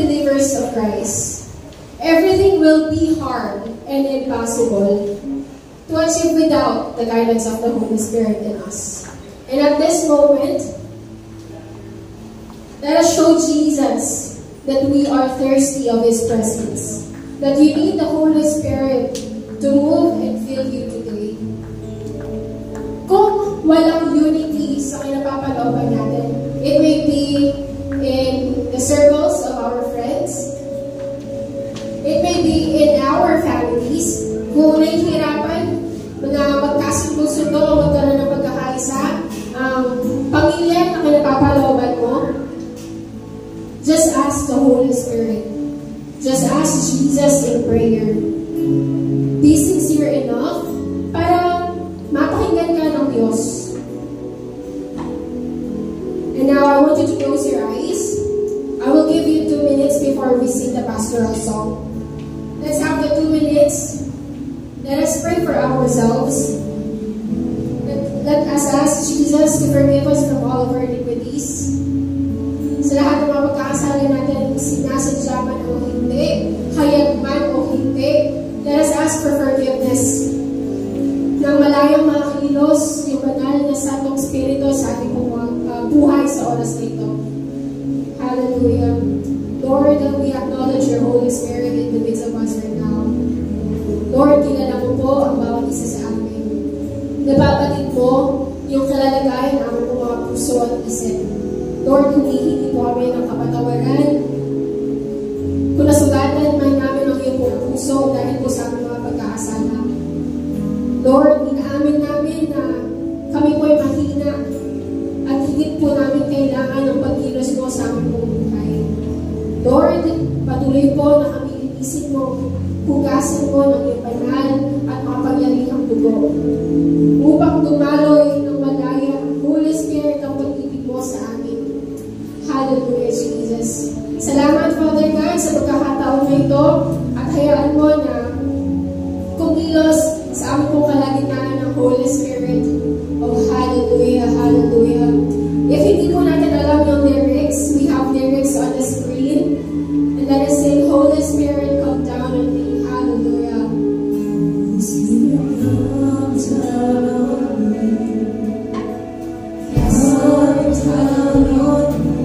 believers of Christ, everything will be hard and impossible to achieve without the guidance of the Holy Spirit in us. And at this moment, let us show Jesus that we are thirsty of His presence, that you need the Holy Spirit to move and fill you today. Kung walang unity sa kinapapalooban natin, it may be in the circles of our friends, it may be in our families, kung nahihirapan na magkasundo-sundo o magkaroon ng pagkakaisa, ang pamilya na kinapapalooban mo, just ask the Holy Spirit. Just ask Jesus in prayer. Be sincere enough para mapakinggan ka ng Diyos. And now I want you to close your eyes. I will give you 2 minutes before we sing the pastoral song. Let's have the 2 minutes. Let us pray for ourselves. Let us ask Jesus to forgive us from all of our iniquities. Sa lahat ng mga pagkakasala natin, sinasadya man o hindi, hayag man o hindi, let us ask for forgiveness. Nang malayang mga kilos, yung banal na Santong Espiritu sa ating buhay sa oras na ito. Hallelujah. Lord, we acknowledge your Holy Spirit in the midst of us right now. Lord, kilala mo po ang bawat isa sa amin. Nababatid mo yung kalalagayan ng aming mga puso at isip. Lord, humihingi po kami ng kapatawaran. Kung nasugatan man namin ang iyong puso dahil po sa aming mga pagkakasala. Lord, inaamin namin na kami po ay mahina at higit po namin kailangan ng pagkilos mo sa aming buhay. Lord, patuloy po na kami inisin mo, hugasan mo ng iyong banal at makapagyarihang dugo. Upang dumaloy ng malaya ang Holy Spirit ang pag-ibig mo sa amin. Hallelujah, Jesus. Salamat, Father God, sa pagkakataon na ito at hayaan mo na kumilos sa aming pong kalagitnaan ng Holy Spirit. Oh, hallelujah, hallelujah. If hindi po natin alam yung lyrics, we have lyrics on the screen. And let us say, Holy Spirit, come down on me. Hallelujah. Holy Spirit, come down on me. Yes, Lord, come down on me.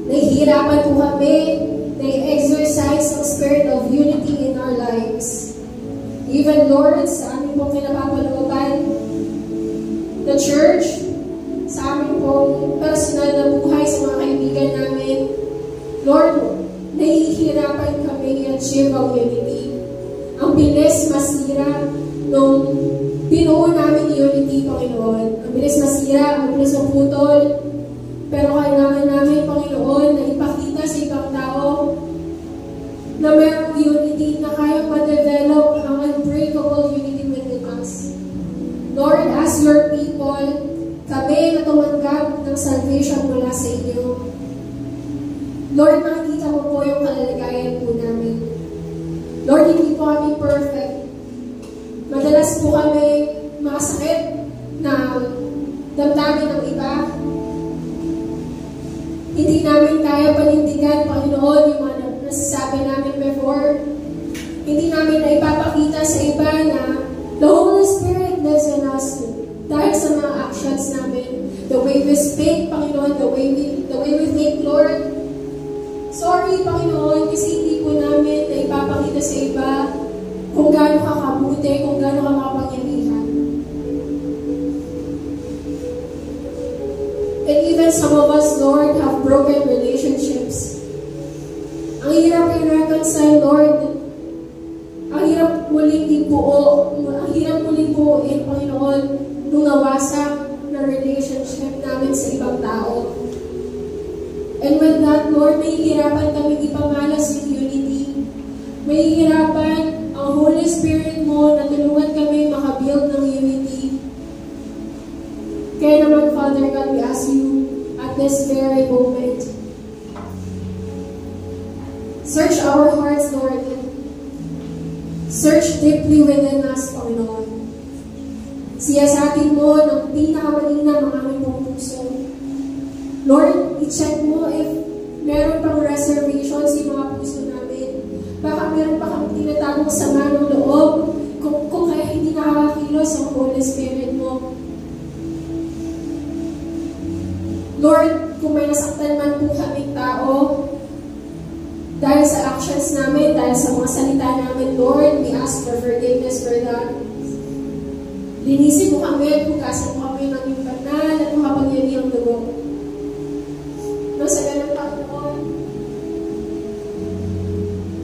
Nahihirapan po kami na i-exercise ang spirit of unity in our lives. Even, Lord, sa aming pong kinapapalooban, the church, sa aming pong personal na buhay sa mga kaibigan namin, nung binuo namin unity, Panginoon. Ang bilis masira, ang bilis maputol. Pero kailangan namin, Panginoon, na ipakita sa ibang tao na mayroong unity na kayang ma-develop ang unbreakable unity within us. Lord, as your people, kami na tumanggap ng salvation mula sa inyo. Lord, makikita mo po yung kalalagayan po namin. Lord, hindi po kami perfect. Madalas po kami makasakit na damdamin ng iba. Hindi namin kaya panindigan, Panginoon, yung mga nasasabi namin before. Hindi namin na ipapakita sa iba na the Holy Spirit lives in us dahil sa mga actions namin. The way we speak, Panginoon, the way we think, Lord. Sorry, Panginoon, kasi hindi po namin na ipapakita sa iba kung gaano ka kabuti, kung gaano ka makapangyarihan. And even some of us, Lord, have broken relationships. Ang hirap i-reconcile, Lord. Ang hirap muling ibuo, ang hirap muling buuin, Panginoon, nung nawasak na relationship namin sa ibang tao. And with that, Lord, may hihirapan kami ipamalas yung unity. May hihirapan ang Holy Spirit mo na tulungan kami makabuild ng unity. Kaya naman, Father God, we ask you at this very moment, search our hearts, Lord. Search deeply within us, Panginoon. Siyasatin mo ng pinakamalina ng aming puso. Lord, i-check mo if meron pang reservations yung mga puso namin. Baka meron pa kami tinatagong sama ng loob kung kaya hindi nakakakilos ang Holy Spirit mo. Lord, kung may nasaktan man po kaming tao, dahil sa actions namin, dahil sa mga salita namin, Lord, we ask for forgiveness for that. Linisin mo kami at hugasan mo kami ng iyong banal at makapangyarihang dugo. No, sa ganun, Panginoon,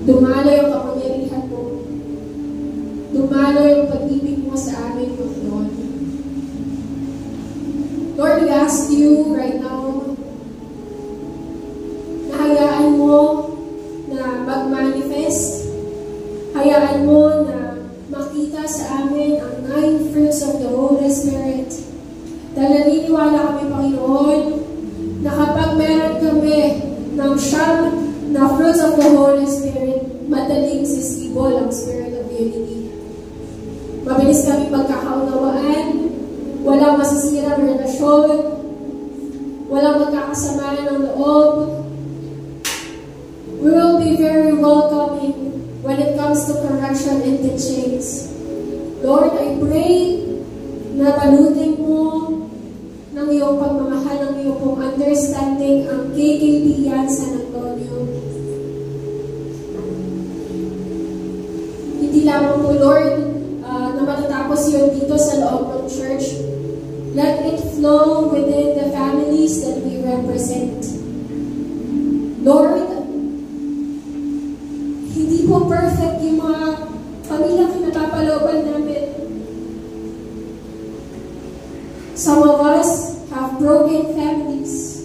dumalo yung kapangyarihan mo. Dumalo yung pag-ibig mo sa amin, Panginoon. Lord, we ask you right now, na hayaan mo na mag-manifest, hayaan mo na makita sa amin ang 9 fruits of the Holy Spirit. Dahil naniniwala kami, Panginoon, na kapag meron kami ng siyam na fruits of the Holy Spirit, madaling sisibol ang Spirit of Unity. Mabilis kami magkakaunawaan, walang masisirang relasyon, walang magkakasamaan ng loob. We will be very welcoming when it comes to correction and teachings. Lord, I pray na balutin mo ng iyong pagmamahal, ng iyong pong understanding ang KKP yan San Antonio. Hindi lamang po, Lord, na matatapos yun dito sa loob ng church. Let it flow within the families that we represent. Lord, hindi po perfect yung mga pamilyang kinapapalooban namin. Some of us have broken families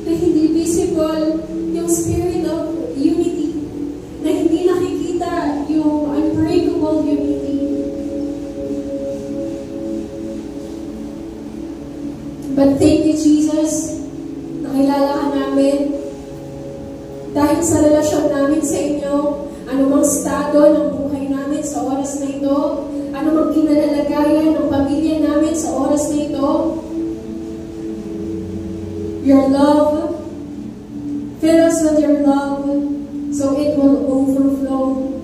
na hindi visible yung spirit of unity, na hindi nakikita yung unbreakable unity. But thank you, Jesus, nakilala ka namin. Dahil sa relasyon namin sa inyo, anumang estado ng buhay namin sa oras na ito, anumang kinalalagayan ng pamilya namin sa oras na ito, your love, fill us with your love, so it will overflow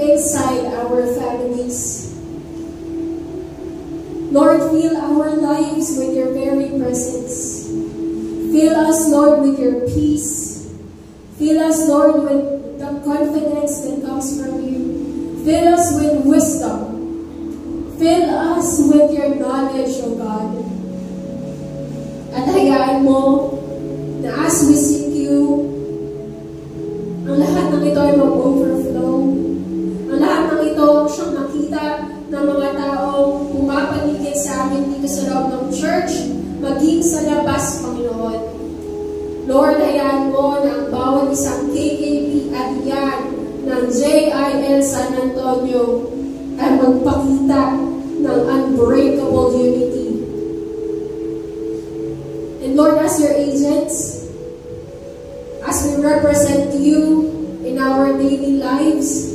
inside our families. Lord, fill our lives with your very presence. Fill us, Lord, with your peace. Fill us, Lord, with the confidence that comes from you. Fill us with wisdom. Fill us with your knowledge, O God. At hayaan mo na as we seek you, ang lahat ng ito ay mag-overflow. Ang lahat ng ito dito sa loob ng church, maging sa labas, Panginoon. Lord, hayaan mo na ang bawat isang KKP at yan ng JIL San Antonio ay magpakita ng unbreakable unity. And Lord, as your agents, as we represent you in our daily lives,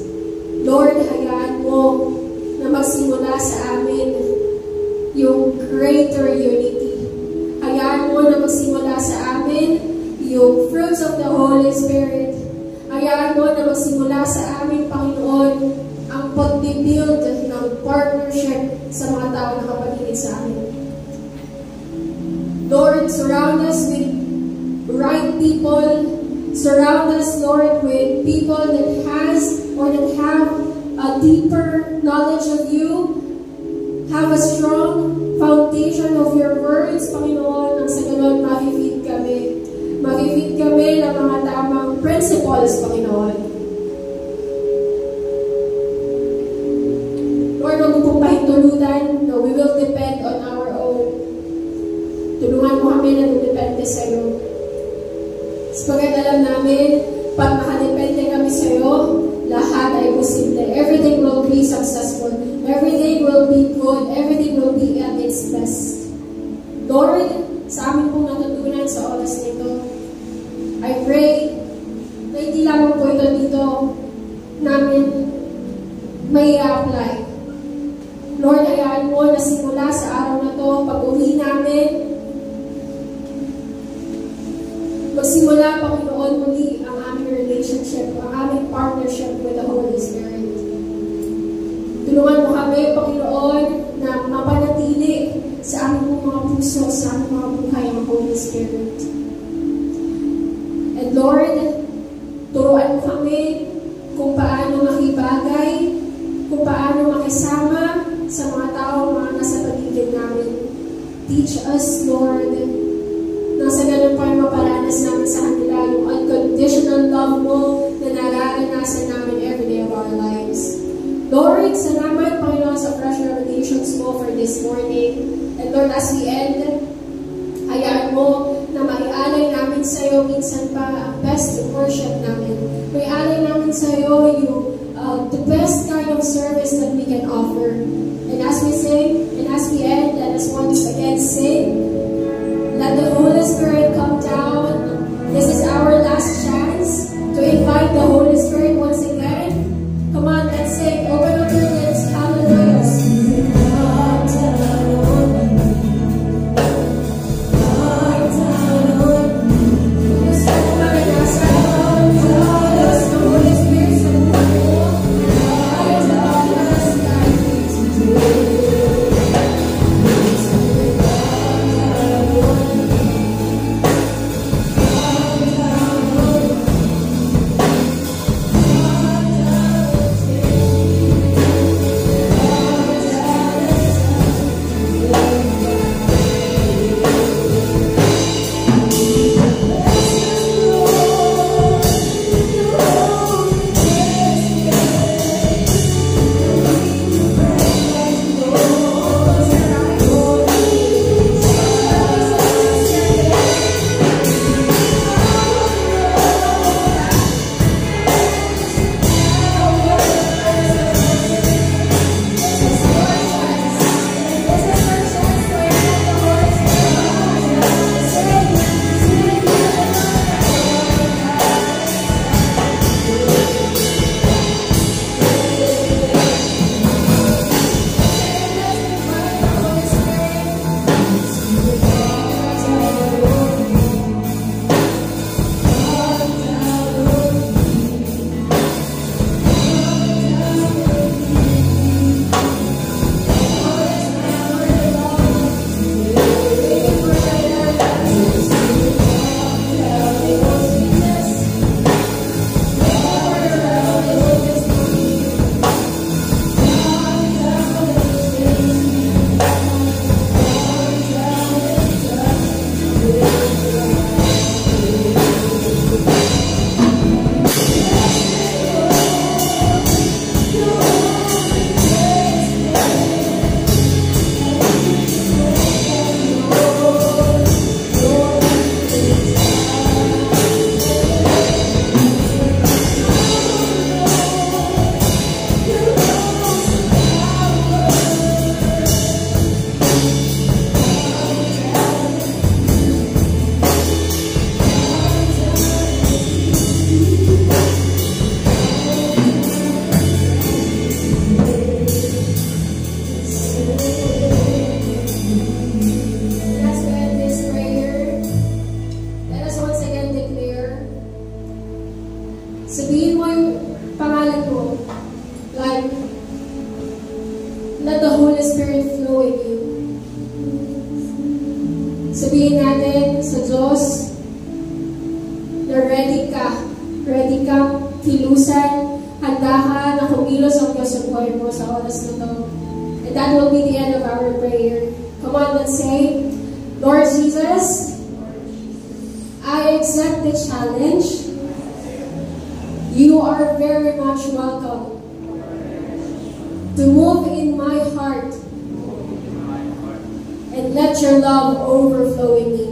Lord, hayaan mo na magsimula sa amin yung greater unity. Hayaan mo na magsimula sa amin yung fruits of the Holy Spirit. Hayaan mo na magsimula sa amin, Panginoon, ang pag-build ng partnership sa mga tao na kapaligid sa amin. Lord, surround us with right people. Surround us, Lord, with people that has or that have a deeper knowledge of you, have a strong foundation of your words, Panginoon, nang sa ganon ma-feed kami. Ma-feed kami ng mga tamang principles, Panginoon. Lord, huwag mo pong pahintulutan na we will depend on our own. Tulungan mo kami na dumepende sa iyo. Sapagat alam namin, pag makadepende kami sa iyo, lahat ay posible. Everything will be successful. Everything will be good. Everything will be at its best. Lord, sa amin pong natutunan sa oras nito, I pray na hindi lamang po ito dito namin may apply. Lord, hayaan mo na simula sa araw na to, pag-uwi namin, magsimula, Panginoon, muli ang aming relationship, ang aming partnership with the Holy Spirit. Tulungan mo kami, Panginoon, na mapanatili sa aming mga puso, sa aming mga buhay ang Holy Spirit. And Lord, turuan mo kami kung paano makibagay, kung paano makisama sa mga tao, mga nasa paligid namin. Teach us, Lord, na sa ganun pa maparanas namin sa kanila yung unconditional love mo na nararanasan namin every day of our lives. Lord, salamat, Panginoon, sa fresh revelations mo for this morning. And Lord, as we end, hayaan mo na maialay namin sa iyo minsan pa ang best worship namin. Maialay namin sa iyo yung the best kind of service that we can offer. And as we sing, and as we end, let us once again sing. Let the Holy Spirit come down. This is our last chance to invite the Holy Spirit once again. Come on, let's sing. Open up your lips. Hallelujah. Let the Holy Spirit flow in you. Sabihin natin sa Diyos na ready kang kilusan, handa ka na kumilos ang Diyos sa buhay mo sa oras na to. And that will be the end of our prayer. Come on, let's say, Lord Jesus, I accept the challenge. You are very much welcome to move in my heart and let your love overflow in me.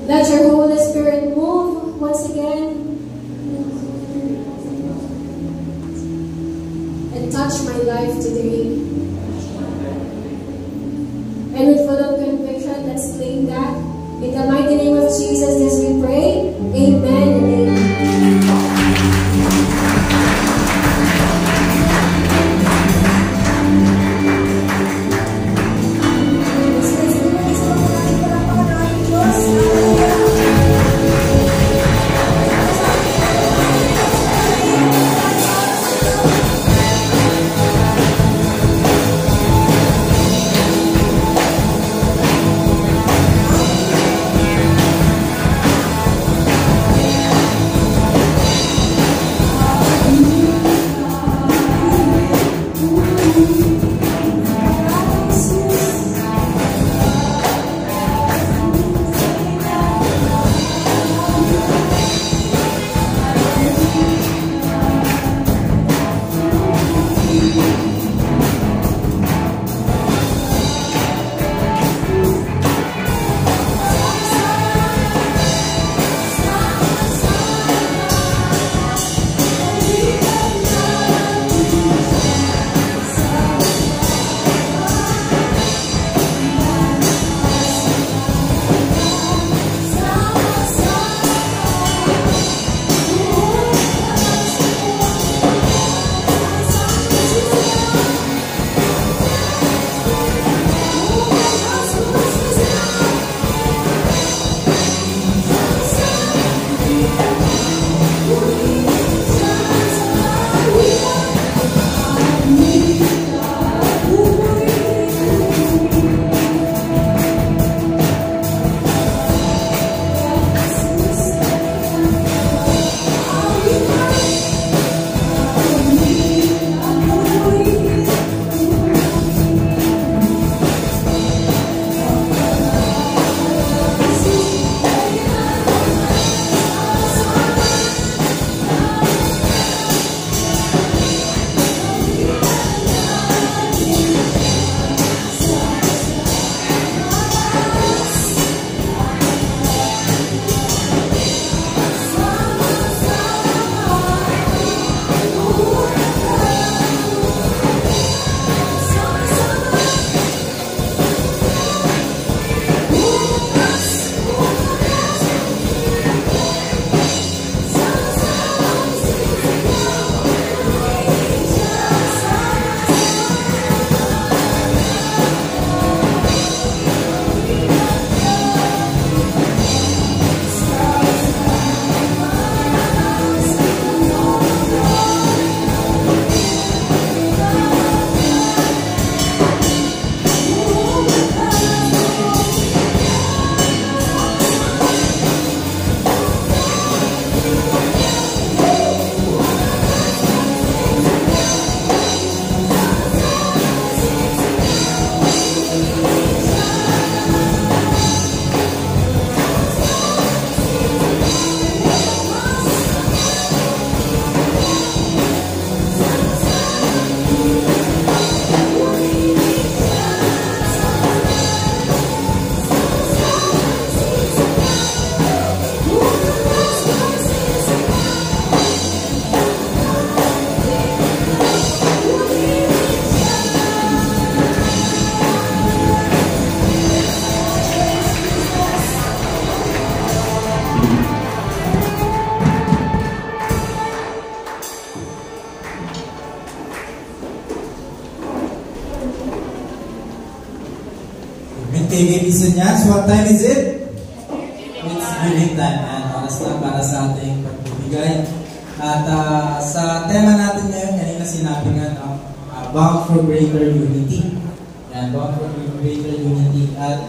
Let your Holy Spirit move once again and touch my life today. And with full of conviction, let's claim that. In the mighty name of Jesus, as we pray, amen and amen. KKBC niyan. So what time is it? It's giving time. Oras na para sa ating pagbibigay. At sa tema natin ngayon, kanina na sinabi nga, no? Bound for greater unity. Yan, bound for greater unity. At